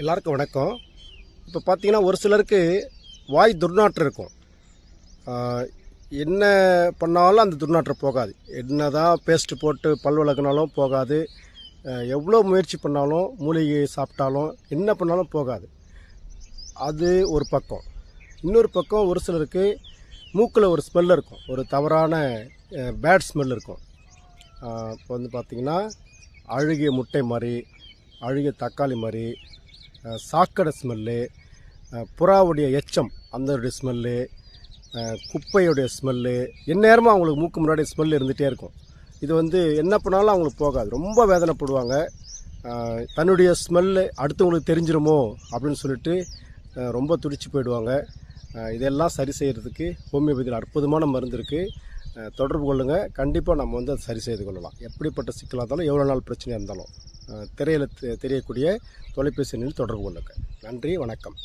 எல்லாருக்கும் வணக்கம். இப்போ பார்த்தீங்கன்னா ஒரு சிலருக்கு வாய் துர்நாற்றம் இருக்கும். என்ன பண்ணாலும் அந்த துர்நாற்றம் போகாது. என்ன தான் பேஸ்ட்டு போட்டு பல் விளக்குனாலும் போகாது. எவ்வளோ முயற்சி பண்ணாலும் மூலிகை சாப்பிட்டாலும் என்ன பண்ணாலும் போகாது. அது ஒரு பக்கம். இன்னொரு பக்கம் ஒரு சிலருக்கு மூக்கில் ஒரு ஸ்மெல் இருக்கும். ஒரு தவறான பேட் ஸ்மெல் இருக்கும். இப்போ வந்து பார்த்திங்கன்னா அழுகிய முட்டை மாதிரி, அழுகிய தக்காளி மாதிரி, சாக்கடை ஸ்மெல்லு, புறாவுடைய எச்சம் அதோடைய ஸ்மெல்லு, குப்பையுடைய ஸ்மெல்லு, எந்நேரமும் அவங்களுக்கு மூக்கு முன்னாடி ஸ்மெல் இருந்துகிட்டே இருக்கும். இது வந்து என்ன பண்ணாலும் அவங்களுக்கு போகாது. ரொம்ப வேதனைப்படுவாங்க. தன்னுடைய ஸ்மெல்லு அடுத்தவங்களுக்கு தெரிஞ்சிருமோ அப்படின்னு சொல்லிட்டு ரொம்ப துடிச்சு போயிடுவாங்க. இதெல்லாம் சரி செய்கிறதுக்கு ஹோமியோபதியில் அற்புதமான மருந்து இருக்குது. தொடர்பு கொள்ளுங்கள். கண்டிப்பாக நம்ம வந்து அதை சரி செய்து கொள்ளலாம். எப்படிப்பட்ட சிக்கலாக இருந்தாலும், எவ்வளோ நாள் பிரச்சனையாக இருந்தாலும் திரையில் தெரியக்கூடிய தொலைபேசி எண்ணில் தொடர்பு கொள்ளுங்கள். நன்றி, வணக்கம்.